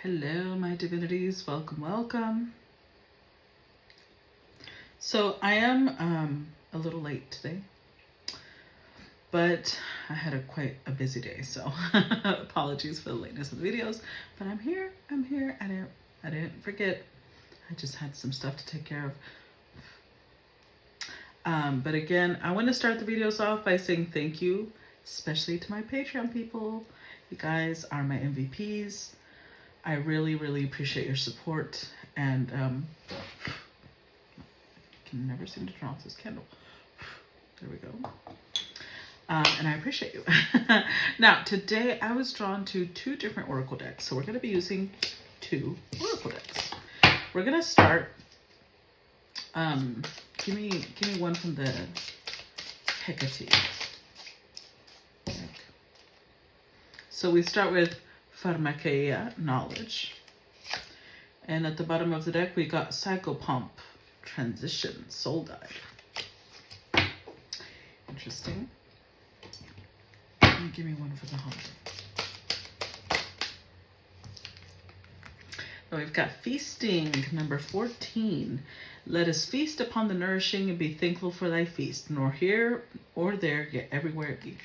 Hello, my divinities. Welcome, welcome. So I am a little late today, but I had quite a busy day, so apologies for the lateness of the videos. But I'm here. I didn't forget. I just had some stuff to take care of. But again, I want to start the videos off by saying thank you, especially to my Patreon people. You guys are my MVPs. I really, really appreciate your support, and I can never seem to turn off this candle. There we go. And I appreciate you. Now, today I was drawn to two different oracle decks, so we're going to be using two oracle decks. We're going to start. Give me one from the Hekatean deck. So we start with Pharmakeia, knowledge. And at the bottom of the deck, we got Psychopomp, transition, soul dive. Interesting. And give me one for the home. Now we've got feasting, number 14. Let us feast upon the nourishing and be thankful for thy feast, nor here or there, yet everywhere it be.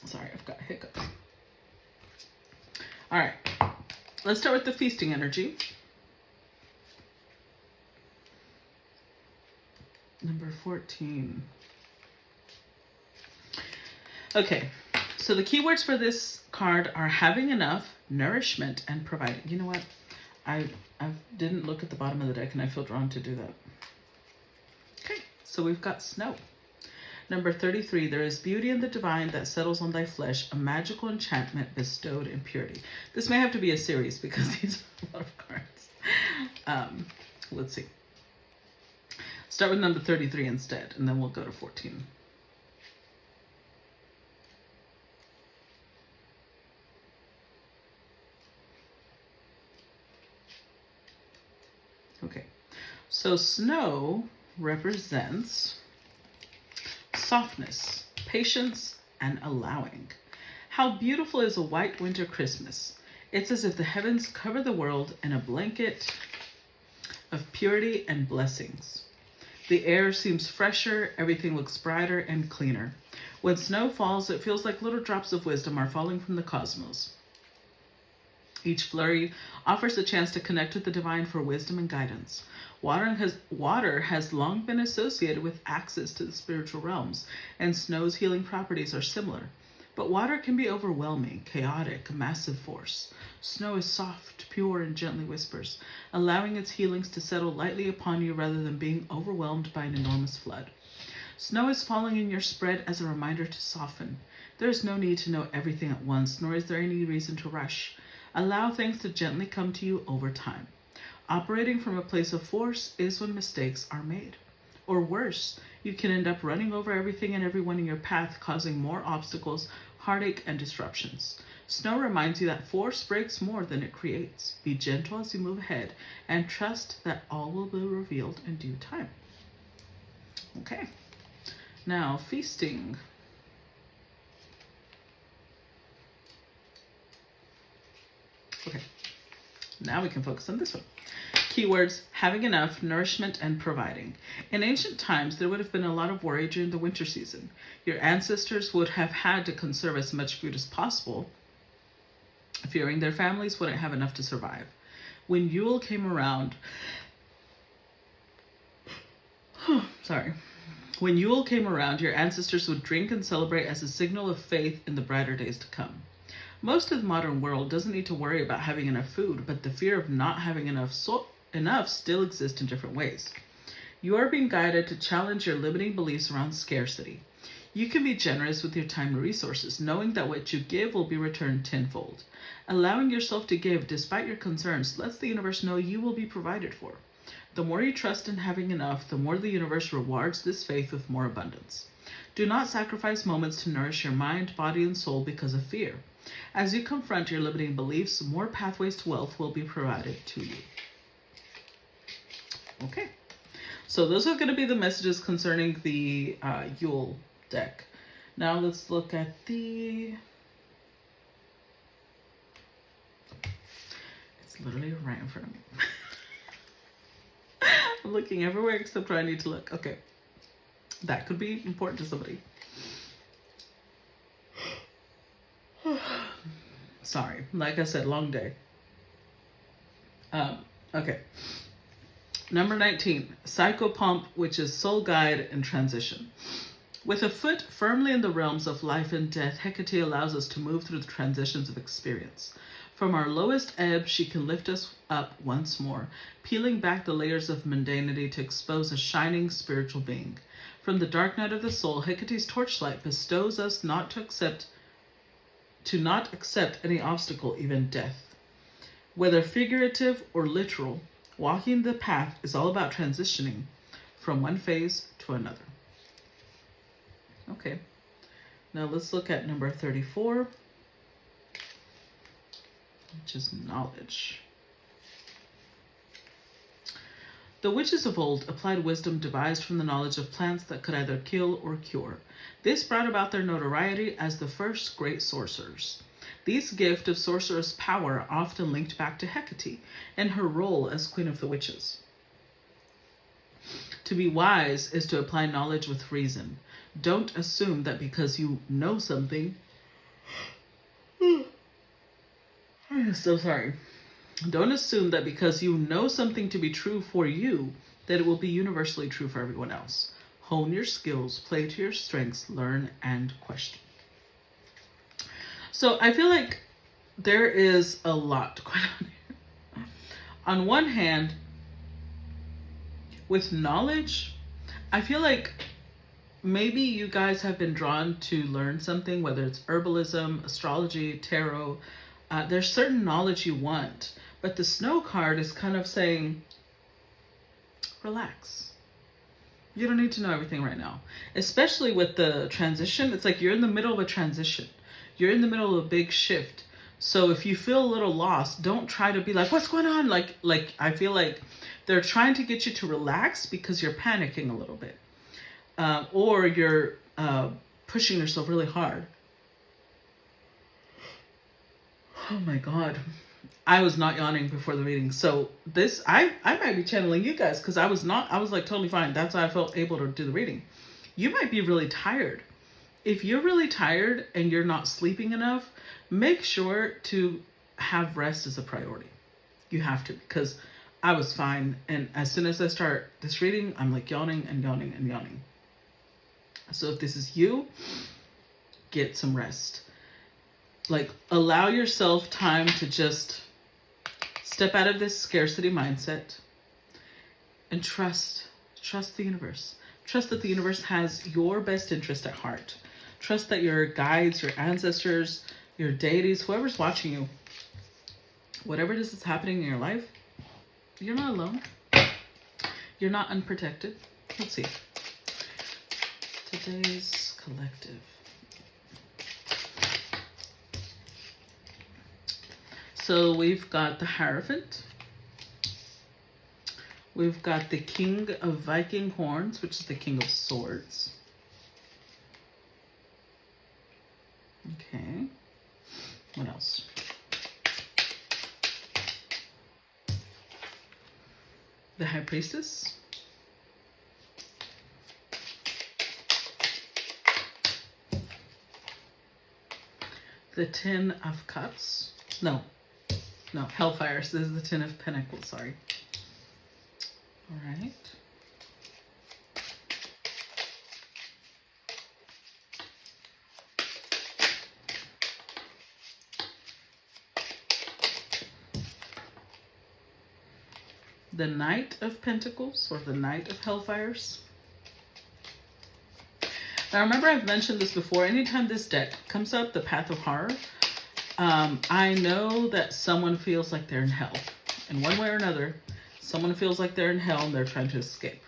Sorry, I've got hiccups. All right, let's start with the feasting energy. Number 14. Okay, so the keywords for this card are having enough, nourishment, and providing. You know what? I didn't look at the bottom of the deck, and I feel drawn to do that. Okay, so we've got snow. Number 33, there is beauty in the divine that settles on thy flesh, a magical enchantment bestowed in purity. This may have to be a series because these are a lot of cards. Let's see. Start with number 33 instead, and then we'll go to 14. Okay, so snow represents softness, patience, and allowing. How beautiful is a white winter Christmas. It's as if the heavens cover the world in a blanket of purity and blessings. The air seems fresher, everything looks brighter and cleaner. When snow falls, it feels like little drops of wisdom are falling from the cosmos. Each flurry offers a chance to connect with the divine for wisdom and guidance. Water has long been associated with access to the spiritual realms, and snow's healing properties are similar. But water can be overwhelming, chaotic, a massive force. Snow is soft, pure, and gently whispers, allowing its healings to settle lightly upon you rather than being overwhelmed by an enormous flood. Snow is falling in your spread as a reminder to soften. There is no need to know everything at once, nor is there any reason to rush. Allow things to gently come to you over time. Operating from a place of force is when mistakes are made. Or worse, you can end up running over everything and everyone in your path, causing more obstacles, heartache, and disruptions. Snow reminds you that force breaks more than it creates. Be gentle as you move ahead, and trust that all will be revealed in due time. Okay, now feasting. Okay, now we can focus on this one. Keywords, having enough, nourishment, and providing. In ancient times, there would have been a lot of worry during the winter season. Your ancestors would have had to conserve as much food as possible, fearing their families wouldn't have enough to survive. When Yule came around, When Yule came around, your ancestors would drink and celebrate as a signal of faith in the brighter days to come. Most of the modern world doesn't need to worry about having enough food, but the fear of not having enough still exists in different ways. You are being guided to challenge your limiting beliefs around scarcity. You can be generous with your time and resources, knowing that what you give will be returned tenfold. Allowing yourself to give despite your concerns lets the universe know you will be provided for. The more you trust in having enough, the more the universe rewards this faith with more abundance. Do not sacrifice moments to nourish your mind, body, and soul because of fear. As you confront your limiting beliefs, more pathways to wealth will be provided to you. Okay, so those are going to be the messages concerning the Yule deck. Now let's look at the It's literally right in front of me. I'm looking everywhere except where I need to look. Okay. That could be important to somebody. Sorry. Like I said, long day. Okay. Number 19, Psychopomp, which is soul guide and transition. With a foot firmly in the realms of life and death, Hecate allows us to move through the transitions of experience. From our lowest ebb, she can lift us up once more, peeling back the layers of mundanity to expose a shining spiritual being. From the dark night of the soul, Hecate's torchlight bestows us not to accept any obstacle, even death. Whether figurative or literal, walking the path is all about transitioning from one phase to another. Okay, now let's look at number 34, which is knowledge. The witches of old applied wisdom devised from the knowledge of plants that could either kill or cure. This brought about their notoriety as the first great sorcerers. These gifts of sorceress power are often linked back to Hecate and her role as queen of the witches. To be wise is to apply knowledge with reason. Don't assume that because you know something... I'm so sorry. Don't assume that because you know something to be true for you, that it will be universally true for everyone else. Hone your skills, play to your strengths, learn and question. So I feel like there is a lot going on here. On one hand, with knowledge, I feel like maybe you guys have been drawn to learn something, whether it's herbalism, astrology, tarot. There's certain knowledge you want, but the snow card is kind of saying, relax. You don't need to know everything right now. Especially with the transition, it's like you're in the middle of a transition. You're in the middle of a big shift. So if you feel a little lost, don't try to be like, what's going on? Like I feel like they're trying to get you to relax because you're panicking a little bit. Or you're pushing yourself really hard. Oh my God. I was not yawning before the reading. So this, I might be channeling you guys because I was like totally fine. That's why I felt able to do the reading. You might be really tired. If you're really tired and you're not sleeping enough, make sure to have rest as a priority. You have to, because I was fine. And as soon as I start this reading, I'm like yawning and yawning and yawning. So if this is you, get some rest. Like, allow yourself time to just step out of this scarcity mindset and trust the universe. Trust that the universe has your best interest at heart. Trust that your guides, your ancestors, your deities, whoever's watching you, whatever it is that's happening in your life, you're not alone. You're not unprotected. Let's see. Today's collective. So we've got the Hierophant. We've got the King of Viking Horns, which is the King of Swords. Okay. What else? The High Priestess. The Ten of Cups. No, Hellfire. So this is the Ten of Pentacles, sorry. All right. The Knight of Pentacles, or the Knight of Hellfires. Now remember, I've mentioned this before. Anytime this deck comes up, the Path of Horror, I know that someone feels like they're in hell. In one way or another, someone feels like they're in hell and they're trying to escape.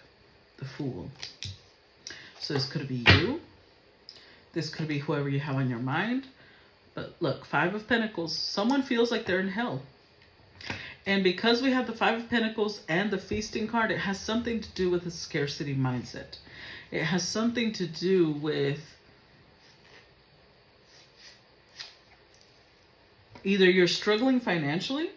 The Fool. So this could be you. This could be whoever you have on your mind. But look, Five of Pentacles. Someone feels like they're in hell. And because we have the Five of Pentacles and the Feasting card, it has something to do with a scarcity mindset. It has something to do with either you're struggling financially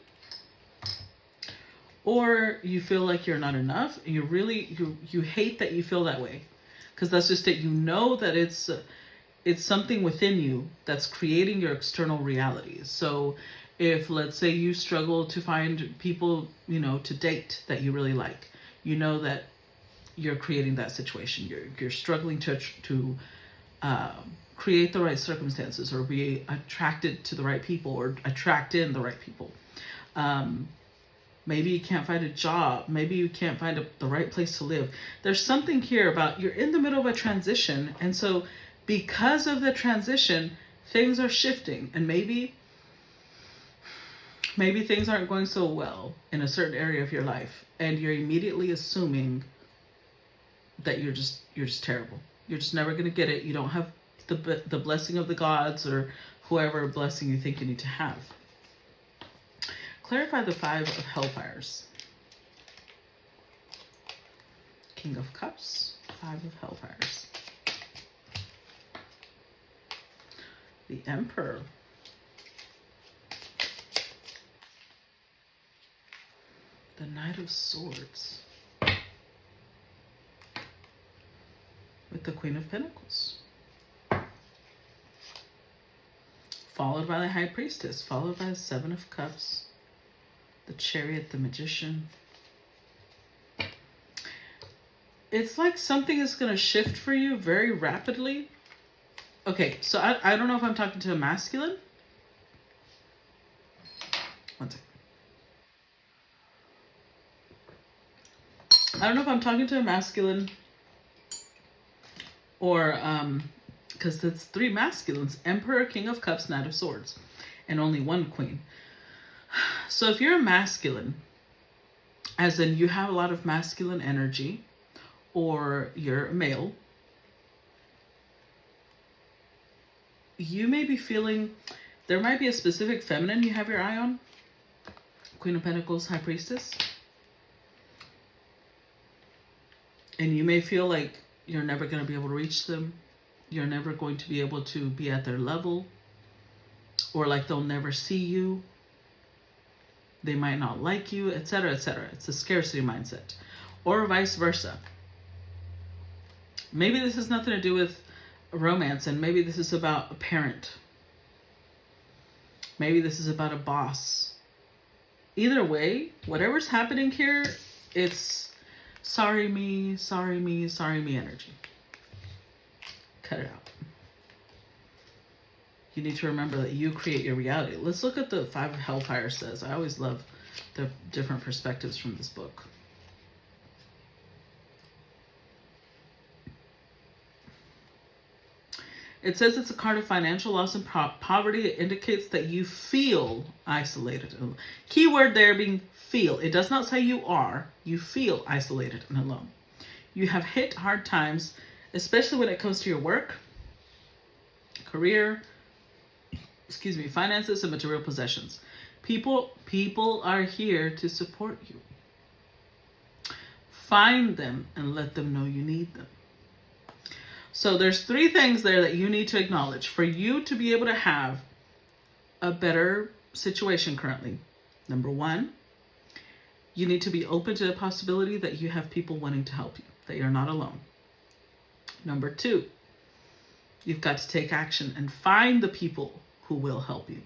or you feel like you're not enough, and you hate that you feel that way, because that's just it. You know that it's something within you that's creating your external realities. So if, let's say, you struggle to find people, to date that you really like, you know that you're creating that situation. You're struggling to create the right circumstances, or be attracted to the right people, or attract in the right people. Maybe you can't find a job. Maybe you can't find the right place to live. There's something here about you're in the middle of a transition. And so because of the transition, things are shifting. And maybe things aren't going so well in a certain area of your life. And you're immediately assuming that you're just terrible. You're just never going to get it. You don't have the blessing of the gods, or whoever blessing you think you need to have. Clarify the 5 of Hellfires. King of Cups, 5 of Hellfires. The Emperor. The Knight of Swords. With the Queen of Pentacles. Followed by the High Priestess, followed by the 7 of Cups. The Chariot, the Magician. It's like something is going to shift for you very rapidly. Okay, so I don't know if I'm talking to a masculine. One second. I don't know if I'm talking to a masculine, or because it's 3 masculines: Emperor, King of Cups, Knight of Swords, and only 1 queen. So if you're a masculine, as in you have a lot of masculine energy, or you're a male, you may be feeling, there might be a specific feminine you have your eye on. Queen of Pentacles, High Priestess. And you may feel like you're never going to be able to reach them. You're never going to be able to be at their level. Or like they'll never see you. They might not like you, etc., etc. It's a scarcity mindset. Or vice versa. Maybe this has nothing to do with romance, and maybe this is about a parent. Maybe this is about a boss. Either way, whatever's happening here, it's sorry me energy. Cut it out. You need to remember that you create your reality. Let's look at the 5 of Hellfire says. I always love the different perspectives from this book. It says it's a card of financial loss and poverty. It indicates that you feel isolated. Keyword there being feel. It does not say you are. You feel isolated and alone. You have hit hard times, especially when it comes to your work, career, finances, and material possessions. People are here to support you. Find them and let them know you need them. So there's 3 things there that you need to acknowledge for you to be able to have a better situation currently. Number 1, you need to be open to the possibility that you have people wanting to help you, that you're not alone. Number 2, you've got to take action and find the people who will help you.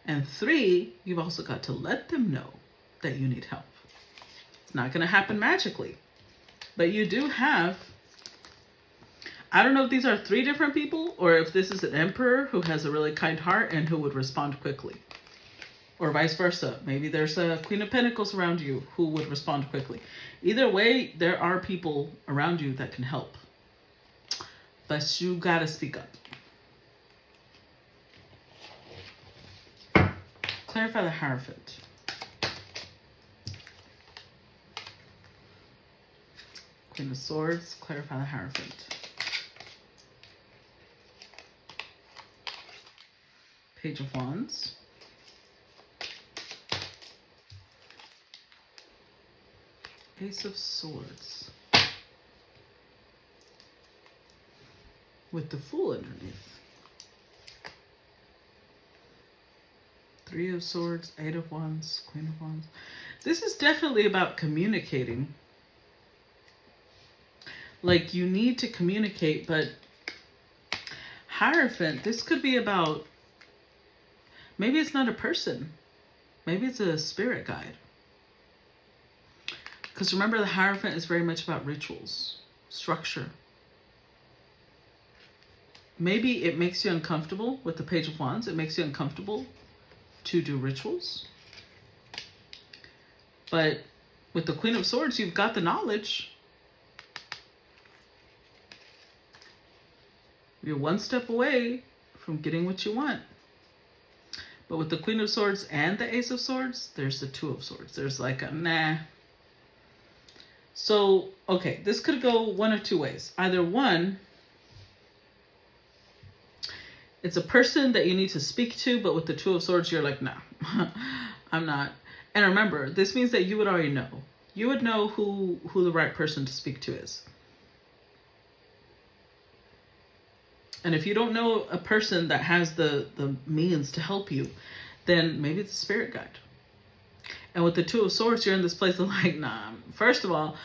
And 3, you've also got to let them know that you need help. It's not going to happen magically, but you do have, I don't know if these are 3 different people, or if this is an emperor who has a really kind heart and who would respond quickly. Or vice versa. Maybe there's a Queen of Pentacles around you who would respond quickly. Either way, there are people around you that can help. But you gotta speak up. Clarify the Hierophant. Queen of Swords, clarify the Hierophant. Page of Wands. Ace of Swords. With the Fool underneath. Three of Swords, Eight of Wands, Queen of Wands. This is definitely about communicating. Like, you need to communicate, but Hierophant, this could be about, maybe it's not a person. Maybe it's a spirit guide. Because remember, the Hierophant is very much about rituals, structure. Maybe it makes you uncomfortable with the Page of Wands. It makes you uncomfortable to do rituals. But with the Queen of Swords, you've got the knowledge. You're one step away from getting what you want. But with the Queen of Swords and the Ace of Swords, there's the Two of Swords. There's like a nah. So, okay, this could go one of two ways. Either one, it's a person that you need to speak to, but with the Two of Swords, you're like, nah, I'm not. And remember, this means that you would already know. You would know who the right person to speak to is. And if you don't know a person that has the means to help you, then maybe it's a spirit guide. And with the Two of Swords, you're in this place of like, nah, first of all,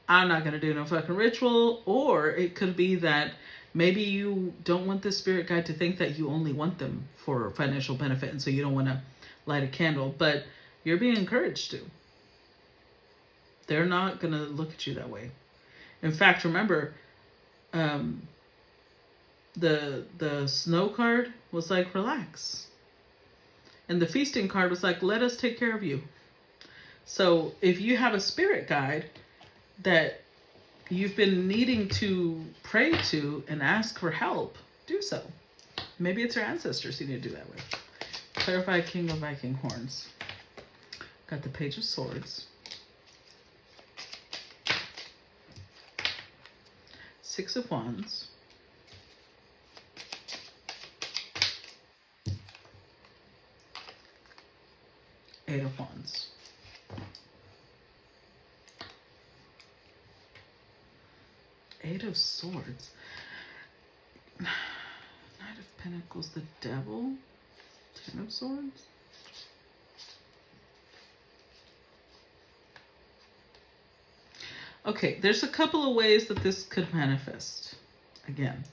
I'm not going to do no fucking ritual. Or it could be that maybe you don't want this spirit guide to think that you only want them for financial benefit. And so you don't want to light a candle. But you're being encouraged to. They're not going to look at you that way. In fact, remember, the snow card was like, relax. And the feasting card was like, let us take care of you. So if you have a spirit guide that you've been needing to pray to and ask for help, do so. Maybe it's your ancestors you need to do that with. Clarify King of Viking Horns. Got the Page of Swords. Six of Wands. Eight of Wands. Eight of Swords. Knight of Pentacles, the Devil. Ten of Swords. Okay, there's a couple of ways that this could manifest. Again,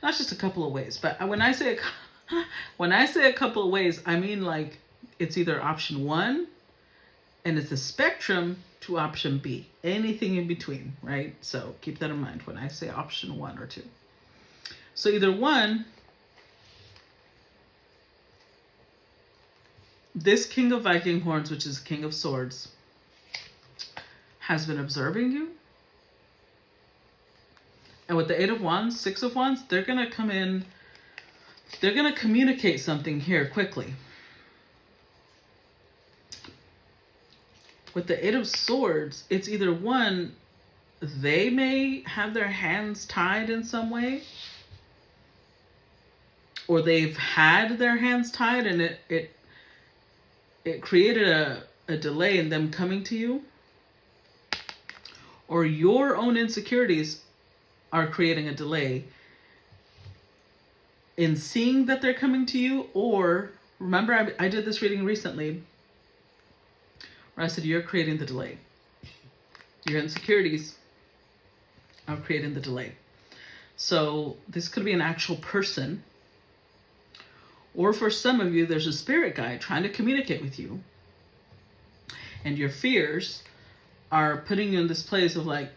not just a couple of ways, but when I say a couple of ways, I mean like it's either option one and it's a spectrum to option B, anything in between, right? So keep that in mind when I say option one or two. So either one, this King of Viking Horns, which is King of Swords, has been observing you. And with the Eight of Wands, Six of Wands, they're going to come in, they're going to communicate something here quickly. With the Eight of Swords, it's either one, they may have their hands tied in some way, or they've had their hands tied and it created a delay in them coming to you, or your own insecurities are creating a delay in seeing that they're coming to you. Or remember, I did this reading recently where I said you're creating the delay. Your insecurities are creating the delay. So this could be an actual person, or for some of you, there's a spirit guide trying to communicate with you, and your fears are putting you in this place of like,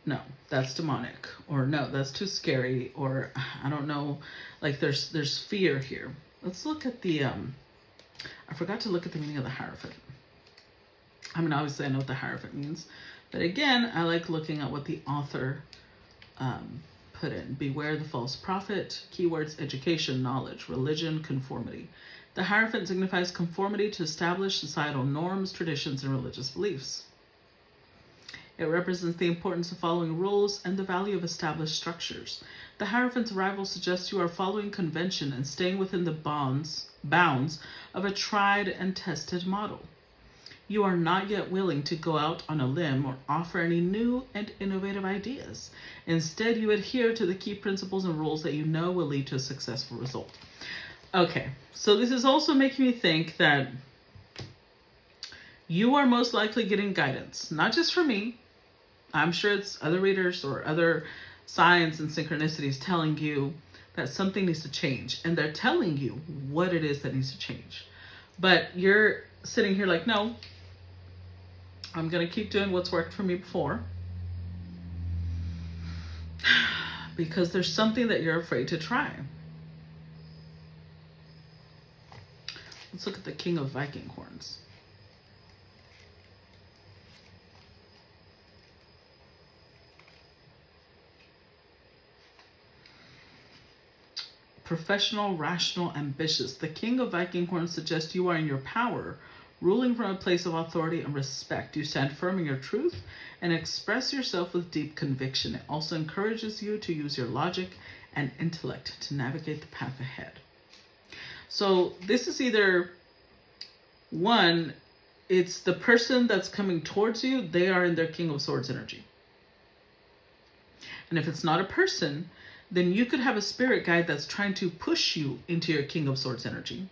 no, that's demonic, or no, that's too scary, or I don't know, like there's fear here. Let's look at the, I forgot to look at the meaning of the Hierophant. I mean, obviously I know what the Hierophant means, but again, I like looking at what the author put in. Beware the false prophet. Keywords: education, knowledge, religion, conformity. The Hierophant signifies conformity to established societal norms, traditions, and religious beliefs. It represents the importance of following rules and the value of established structures. The Hierophant's arrival suggests you are following convention and staying within the bounds of a tried and tested model. You are not yet willing to go out on a limb or offer any new and innovative ideas. Instead, you adhere to the key principles and rules that you know will lead to a successful result. Okay, so this is also making me think that you are most likely getting guidance, not just from me. I'm sure it's other readers or other signs and synchronicities telling you that something needs to change. And they're telling you what it is that needs to change. But you're sitting here like, no, I'm going to keep doing what's worked for me before. Because there's something that you're afraid to try. Let's look at the King of Viking horns. Professional, rational, ambitious. The King of Viking horns suggests you are in your power, ruling from a place of authority and respect. You stand firm in your truth and express yourself with deep conviction. It also encourages you to use your logic and intellect to navigate the path ahead. So this is either one, it's the person that's coming towards you, they are in their King of Swords energy. And if it's not a person, then you could have a spirit guide that's trying to push you into your King of Swords energy.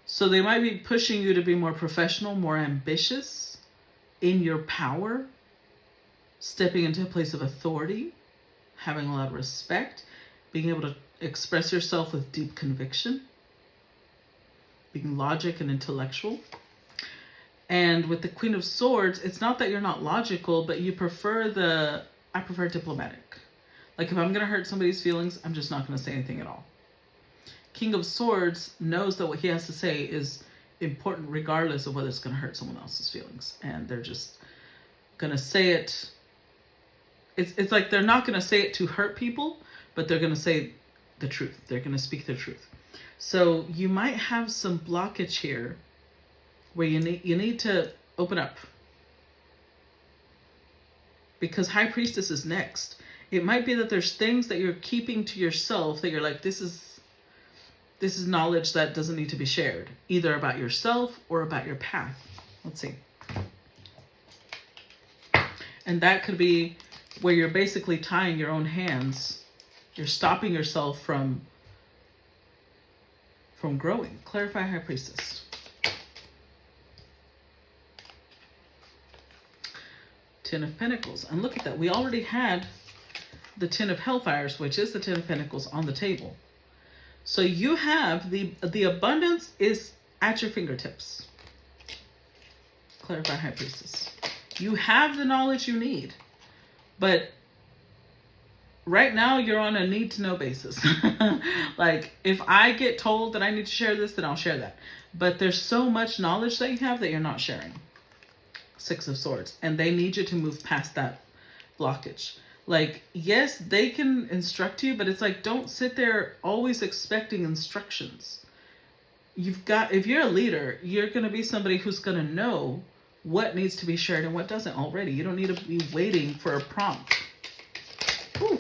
So they might be pushing you to be more professional, more ambitious in your power, stepping into a place of authority, having a lot of respect, being able to express yourself with deep conviction, being logic and intellectual. And with the Queen of Swords, it's not that you're not logical, but you prefer I prefer diplomatic. Like if I'm going to hurt somebody's feelings, I'm just not going to say anything at all. King of Swords knows that what he has to say is important regardless of whether it's going to hurt someone else's feelings. And they're just going to say it. It's like they're not going to say it to hurt people, but they're going to say the truth. They're going to speak the truth. So you might have some blockage here where you need to open up. Because High Priestess is next. It might be that there's things that you're keeping to yourself that you're like, this is knowledge that doesn't need to be shared, either about yourself or about your path. Let's see. And that could be where you're basically tying your own hands. You're stopping yourself from growing. Clarify, High Priestess. Ten of Pentacles. And look at that. We already had the Ten of Hellfires, which is the Ten of Pentacles, on the table. So you have the abundance is at your fingertips. Clarify, High Priestess. You have the knowledge you need. But right now you're on a need to know basis. Like if I get told that I need to share this, then I'll share that. But there's so much knowledge that you have that you're not sharing. Six of Swords. And they need you to move past that blockage. Like, yes, they can instruct you, but it's like, don't sit there always expecting instructions. If you're a leader, you're going to be somebody who's going to know what needs to be shared and what doesn't already. You don't need to be waiting for a prompt. Ooh.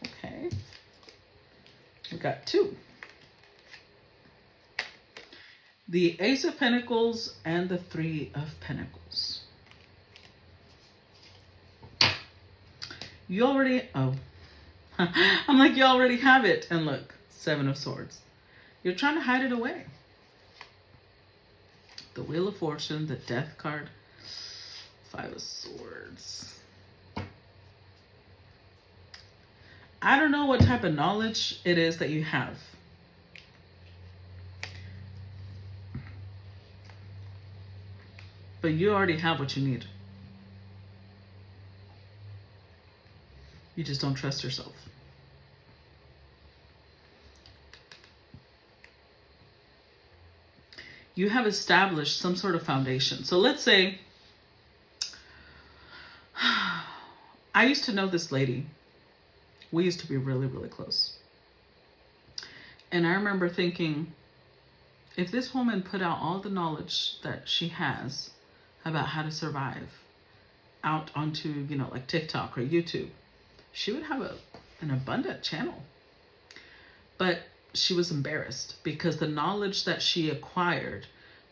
Okay. We got two. The Ace of Pentacles and the Three of Pentacles. You already, I'm like, you already have it. And look, Seven of Swords. You're trying to hide it away. The Wheel of Fortune, the Death card, Five of Swords. I don't know what type of knowledge it is that you have. But you already have what you need. You just don't trust yourself. You have established some sort of foundation. So let's say, I used to know this lady. We used to be really, really close. And I remember thinking, if this woman put out all the knowledge that she has about how to survive out onto, like TikTok or YouTube, she would have an abundant channel. But she was embarrassed because the knowledge that she acquired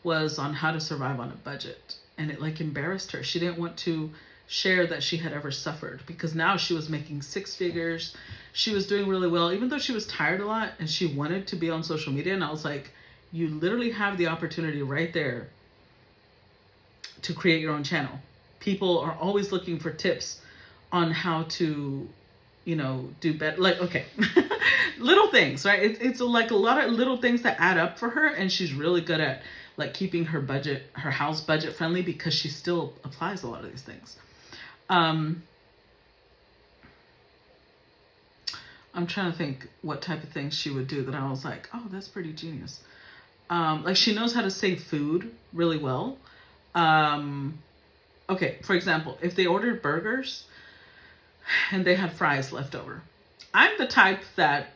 was on how to survive on a budget. And it embarrassed her. She didn't want to share that she had ever suffered, because now she was making six figures. She was doing really well, even though she was tired a lot and she wanted to be on social media. And I was like, you literally have the opportunity right there to create your own channel. People are always looking for tips on how to, do better. Like, okay, little things, right? It's like a lot of little things that add up for her. And she's really good at like keeping her house budget friendly, because she still applies a lot of these things. I'm trying to think what type of things she would do that I was like, oh, that's pretty genius. Like she knows how to save food really well. Okay, for example, if they ordered burgers and they had fries left over, I'm the type that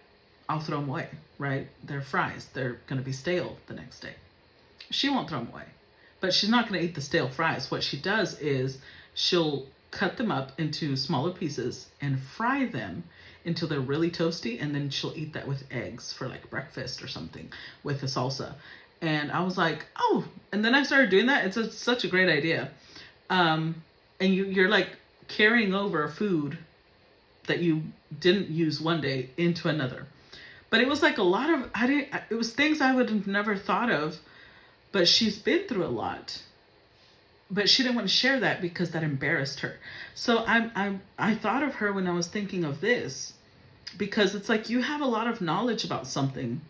I'll throw them away, right? They're fries. They're going to be stale the next day. She won't throw them away, but she's not going to eat the stale fries. What she does is she'll cut them up into smaller pieces and fry them until they're really toasty, and then she'll eat that with eggs for like breakfast or something with a salsa. And I was like, oh, and then I started doing that. It's such a great idea. And you're like carrying over food that you didn't use one day into another. But it was like a lot of, it was things I would have never thought of, but she's been through a lot. But she didn't want to share that because that embarrassed her. So I thought of her when I was thinking of this, because it's like you have a lot of knowledge about something,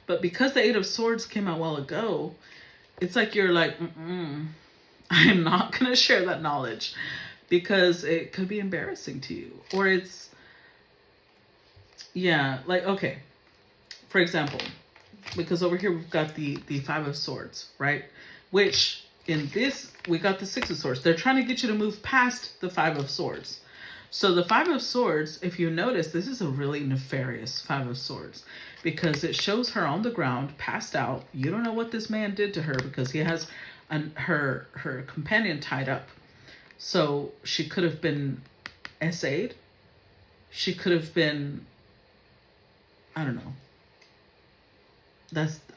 but because the Eight of Swords came out a while ago, it's like you're like, I'm not going to share that knowledge because it could be embarrassing to you. Or it's, yeah, like, okay, for example, because over here we've got the Five of Swords, right? Which in this, we got the Six of Swords. They're trying to get you to move past the Five of Swords. So the Five of Swords, if you notice, this is a really nefarious Five of Swords, because it shows her on the ground, passed out. You don't know what this man did to her, because he has her companion tied up. So she could have been SA'd. She could have been, I don't know.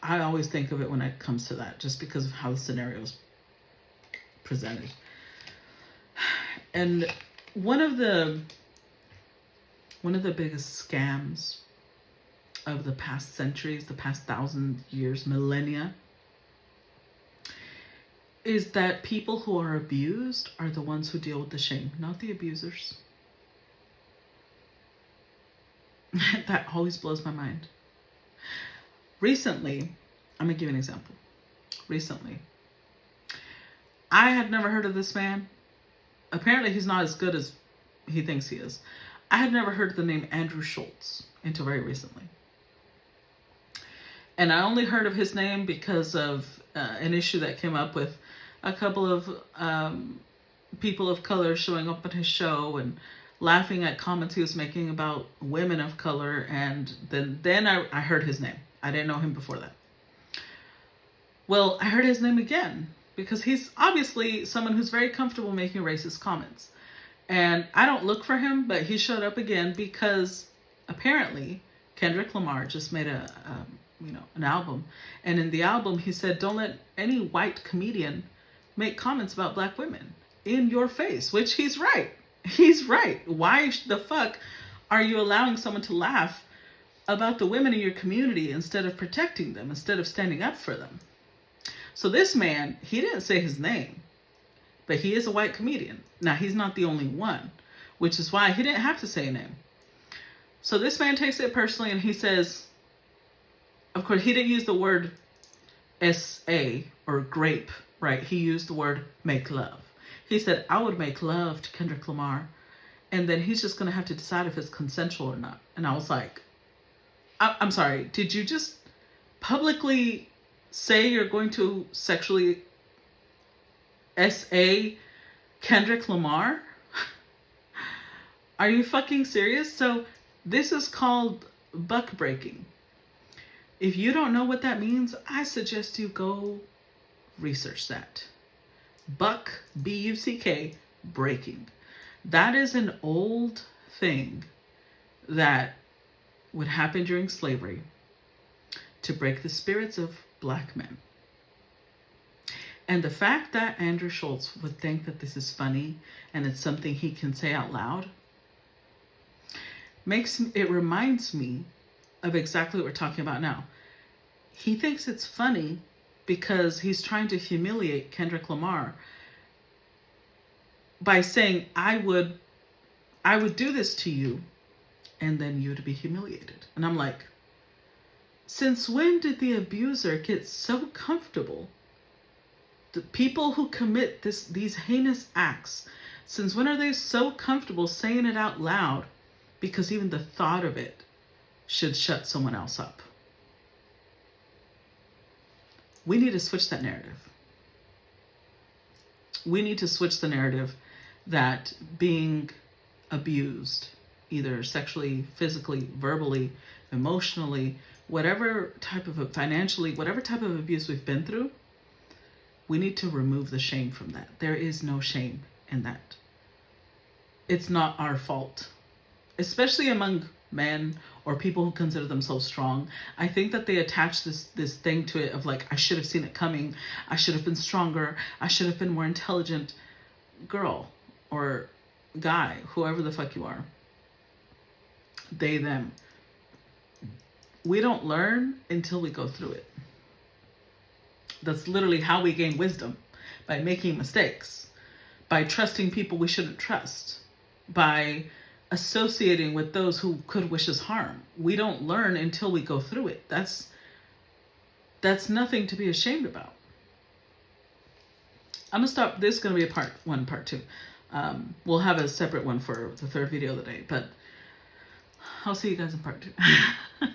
I always think of it when it comes to that, just because of how the scenario is presented. And one of the biggest scams of the past centuries, the past 1,000 years, millennia, is that people who are abused are the ones who deal with the shame, not the abusers. That always blows my mind. Recently, I'm going to give you an example. Recently, I had never heard of this man. Apparently, he's not as good as he thinks he is. I had never heard the name Andrew Schultz until very recently. And I only heard of his name because of an issue that came up with a couple of people of color showing up at his show and laughing at comments he was making about women of color. And then I heard his name. I didn't know him before that. Well, I heard his name again because he's obviously someone who's very comfortable making racist comments. And I don't look for him, but he showed up again because apparently Kendrick Lamar just made an album. And in the album, he said, don't let any white comedian make comments about black women in your face, which he's right. He's right. Why the fuck are you allowing someone to laugh about the women in your community instead of protecting them, instead of standing up for them? So this man, he didn't say his name, but he is a white comedian. Now, he's not the only one, which is why he didn't have to say a name. So this man takes it personally and he says, of course, he didn't use the word S-A or grape, right? He used the word make love. He said, I would make love to Kendrick Lamar, and then he's just going to have to decide if it's consensual or not. And I was like, I'm sorry, did you just publicly say you're going to sexually S.A. Kendrick Lamar? Are you fucking serious? So this is called buck breaking. If you don't know what that means, I suggest you go research that. Buck, B-U-C-K, breaking. That is an old thing that would happen during slavery to break the spirits of black men. And the fact that Andrew Schultz would think that this is funny and it's something he can say out loud reminds me of exactly what we're talking about now. He thinks it's funny because he's trying to humiliate Kendrick Lamar by saying, I would do this to you and then you to be humiliated. And I'm like, since when did the abuser get so comfortable? The people who commit these heinous acts, since when are they so comfortable saying it out loud because even the thought of it should shut someone else up? We need to switch that narrative. We need to switch the narrative that being abused, either sexually, physically, verbally, emotionally, whatever type of financially, whatever type of abuse we've been through, we need to remove the shame from that. There is no shame in that. It's not our fault, especially among men or people who consider themselves strong. I think that they attach this thing to it of like, I should have seen it coming. I should have been stronger. I should have been more intelligent. Girl or guy, whoever the fuck you are. They, them. We don't learn until we go through it. That's literally how we gain wisdom, by making mistakes, by trusting people we shouldn't trust, by associating with those who could wish us harm. We don't learn until we go through it. That's nothing to be ashamed about. I'm gonna stop. This is gonna be a part 1, part 2. We'll have a separate one for the third video of the day, but I'll see you guys in part 2.